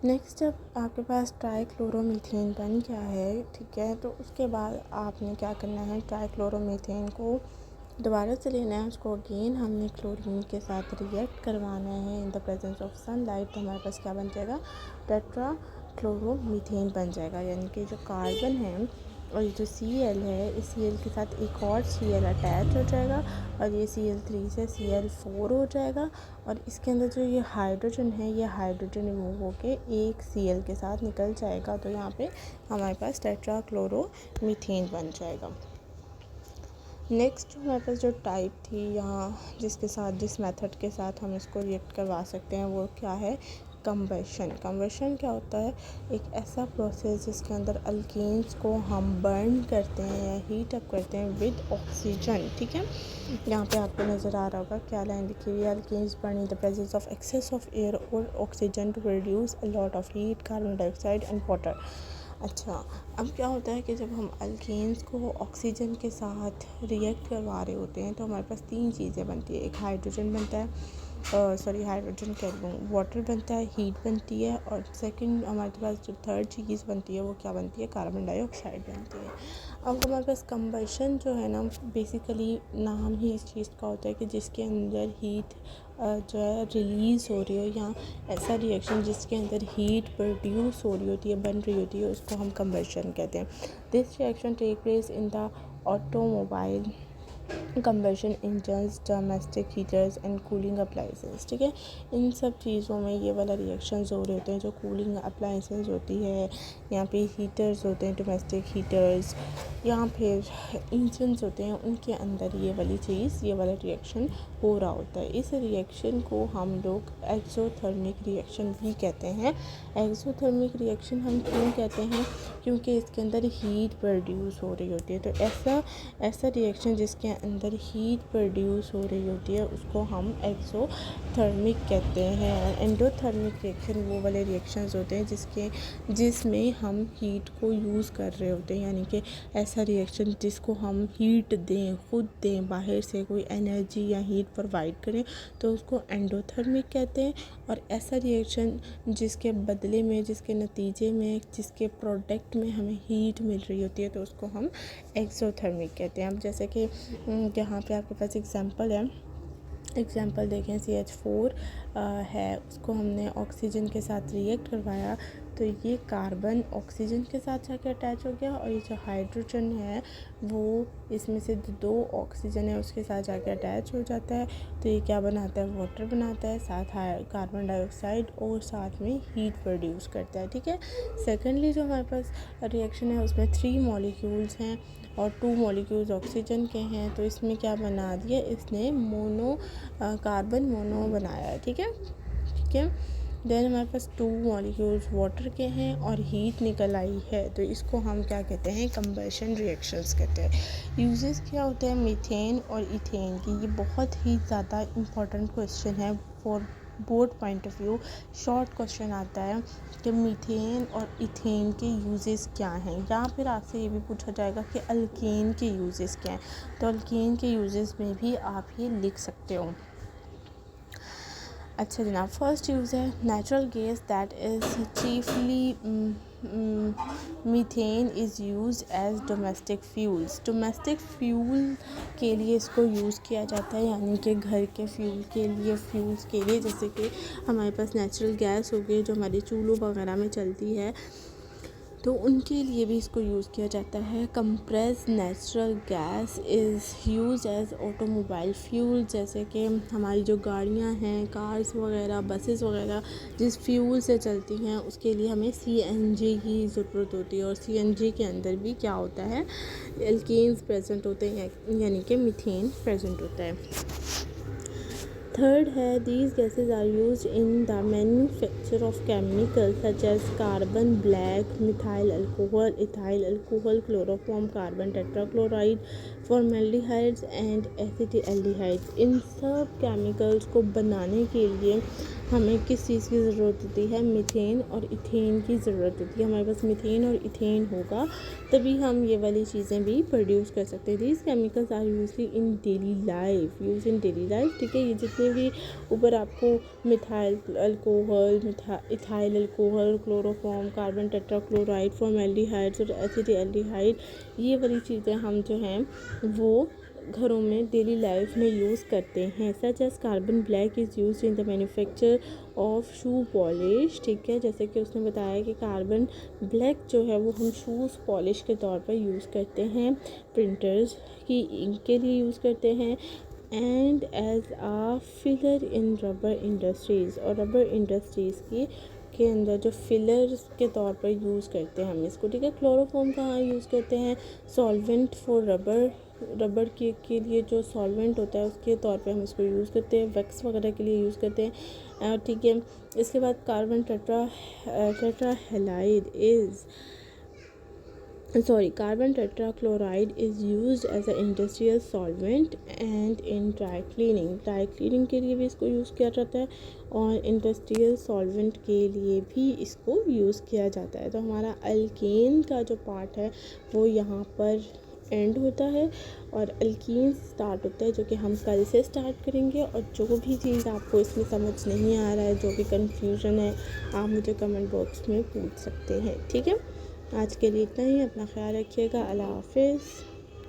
Next जब आपके पास ट्राइक्लोरोमीथेन बन गया है, ठीक है, तो उसके बाद आपने क्या करना है, ट्राइक्लोरोमीथेन को दोबारा से लेना है, उसको अगेन हमने क्लोरीन के साथ रिएक्ट करवाना है इन द प्रेजेंस ऑफ सनलाइट। तो हमारे पास क्या बन जाएगा, टेट्रा क्लोरोमीथेन बन जाएगा। यानी कि जो कार्बन है और ये जो Cl है, इस Cl के साथ एक और Cl अटैच हो जाएगा और ये Cl3 से Cl4 हो जाएगा और इसके अंदर जो ये हाइड्रोजन है, ये हाइड्रोजन रिमूव होके एक Cl के साथ निकल जाएगा। तो यहाँ पे हमारे पास टेट्रा क्लोरोमीथेन बन जाएगा। नेक्स्ट हमारे पास जो टाइप थी यहाँ, जिसके साथ, जिस मेथड के साथ हम इसको रिएक्ट करवा सकते हैं, वो क्या है, कंबशन। कंबशन क्या होता है, एक ऐसा प्रोसेस जिसके अंदर अल्केन्स को हम बर्न करते हैं या हीट अप करते हैं विद ऑक्सीजन। ठीक है, यहाँ पे आपको नज़र आ रहा होगा क्या लाइन लिखी हुई है, alkanes burn in the presence of excess of air और oxygen to produce a lot of heat, carbon dioxide and water. अच्छा, अब क्या होता है कि जब हम अल्केन्स को ऑक्सीजन के साथ रिएक्ट करवा रहे होते हैं तो हमारे पास तीन चीज़ें बनती है। एक हाइड्रोजन बनता है, हाइड्रोजन कह दूँ, वाटर बनता है, हीट बनती है, और सेकंड हमारे पास जो थर्ड चीज़ बनती है वो क्या बनती है, कार्बन डाइऑक्साइड बनती है। अब हमारे पास कंबशन जो है ना, बेसिकली नाम ही इस चीज़ का होता है कि जिसके अंदर हीट जो है रिलीज़ हो रही हो, या ऐसा रिएक्शन जिसके अंदर हीट प्रोड्यूस हो रही होती है, बन रही होती है, उसको हम कंबशन कहते हैं। This reaction take place in the automobile combustion engines, domestic heaters and cooling appliances. ठीक है, इन सब चीज़ों में ये वाला रिएक्शंस हो रहे होते हैं। जो कूलिंग अप्लाइंसेस होती है, यहाँ पे हीटर्स होते हैं, डोमेस्टिक हीटर्स, या फिर इंजन्स होते हैं, उनके अंदर ये वाली चीज़, ये वाला रिएक्शन हो रहा होता है। इस रिएक्शन को हम लोग एक्सोथर्मिक रिएक्शन भी कहते हैं। एक्सोथर्मिक रिएक्शन हम क्यों कहते हैं, क्योंकि इसके अंदर हीट प्रोड्यूस हो रही होती है। तो ऐसा रिएक्शन जिसके अंदर हीट प्रोड्यूस हो रही होती है उसको हम एक्सोथर्मिक कहते हैं। एंडोथर्मिक रिएक्शन वो वाले रिएक्शंस होते हैं जिसमें हम हीट को यूज़ कर रहे होते हैं, यानी कि ऐसा रिएक्शन जिसको हम हीट दें, खुद दें, बाहर से कोई एनर्जी या हीट प्रोवाइड करें, तो उसको एंडोथर्मिक कहते हैं। और ऐसा रिएक्शन जिसके बदले में, जिसके नतीजे में, जिसके प्रोडक्ट में हमें हीट मिल रही होती है, तो उसको हम एक्सोथर्मिक कहते हैं। अब जैसे कि यहाँ पे आपके पास एग्जांपल है, एग्जांपल देखें, CH4 है, उसको हमने ऑक्सीजन के साथ रिएक्ट करवाया, तो ये कार्बन ऑक्सीजन के साथ जाके अटैच हो गया, और ये जो हाइड्रोजन है वो इसमें से दो ऑक्सीजन है उसके साथ जाके अटैच हो जाता है। तो ये क्या बनाता है, वाटर बनाता है, साथ कार्बन डाइऑक्साइड, और साथ में हीट प्रोड्यूस करता है। ठीक है, सेकेंडली जो हमारे पास रिएक्शन है उसमें 3 मॉलिक्यूल्स हैं और 2 मॉलिक्यूल्स ऑक्सीजन के हैं। तो इसमें क्या बना दिया, इसने कार्बन मोनो बनाया है। ठीक है, देन हमारे पास 2 मॉलिक्यूल्स वाटर के हैं और हीट निकल आई है, तो इसको हम क्या कहते हैं, कंबशन रिएक्शंस कहते हैं। यूजेस क्या होते हैं मीथेन और इथेन की, ये बहुत ही ज़्यादा इम्पॉर्टेंट क्वेश्चन है for both point of view. Short question आता है कि मीथेन और इथेन के यूजेस क्या हैं, या फिर आपसे ये भी पूछा जाएगा कि अल्केन के यूजेस क्या हैं। तो अल्केन के यूजेस में भी आप ये लिख सकते हो। अच्छा जनाब, फर्स्ट यूज़ है natural gas that is chiefly methane is use as domestic fuels. Domestic fuel के लिए इसको यूज़ किया जाता है, यानी कि घर के फ्यूल्स के लिए, जैसे कि हमारे पास नेचुरल गैस हो गई जो हमारे चूल्हों वगैरह में चलती है, तो उनके लिए भी इसको यूज़ किया जाता है। Compressed natural gas is use as automobile fuel, जैसे कि हमारी जो गाड़ियां हैं, कार्स वगैरह, बसेस वगैरह जिस फ्यूल से चलती हैं, उसके लिए हमें CNG की ज़रूरत होती है। और CNG के अंदर भी क्या होता है, एल्केन्स प्रेजेंट होते हैं, यानी कि मीथेन प्रेजेंट होता है। थर्ड है, these gases are use in the manufacture of chemicals such as carbon black, methyl alcohol, ethyl alcohol, chloroform, carbon tetrachloride, formaldehydes and acetaldehydes. इन सब केमिकल्स को बनाने के लिए हमें किस चीज़ की ज़रूरत होती है, मीथेन और इथेन की ज़रूरत होती है। हमारे पास मीथेन और इथेन होगा तभी हम ये वाली चीज़ें भी प्रोड्यूस कर सकते हैं। These chemicals are usually in daily life, use in daily life. ठीक है, ये जितने जितने भी ऊपर आपको methyl alcohol, ethyl alcohol, chloroform, carbon tetrachloride, formaldehydes और एसिटिल्डिहाइड, ये वाली चीज़ें हम जो हैं वो घरों में डेली लाइफ में यूज़ करते हैं। Such as carbon black is use in the manufacture of shoe polish. ठीक है, जैसे कि उसने बताया कि कार्बन ब्लैक जो है वो हम शूज़ पॉलिश के तौर पर यूज़ करते हैं, प्रिंटर्स की इंक के लिए यूज़ करते हैं, and as a filler in rubber industries, और रबर इंडस्ट्रीज़ के अंदर जो फिलर्स के तौर पर यूज़ करते हैं हम इसको। ठीक है, क्लोरोफॉर्म कहाँ यूज़ करते हैं? सॉल्वेंट फॉर रबर के लिए जो सॉल्वेंट होता है उसके तौर पे हम इसको यूज़ करते हैं, वैक्स वगैरह के लिए यूज़ करते हैं। ठीक है, इसके बाद carbon tetrachloride is used as a industrial solvent and in dry cleaning के लिए भी इसको यूज़ किया जाता है, और इंडस्ट्रियल सॉल्वेंट के लिए भी इसको यूज़ किया जाता है। तो हमारा अल्केन का जो पार्ट है वो यहाँ पर एंड होता है और अल्कीन स्टार्ट होता है, जो कि हम कल से स्टार्ट करेंगे। और जो भी चीज़ आपको इसमें समझ नहीं आ रहा है, जो भी कन्फ्यूज़न है, आप मुझे कमेंट बॉक्स में पूछ सकते हैं। ठीक है, आज के लिए इतना ही। अपना ख्याल रखिएगा। अल्लाह हाफ़िज़।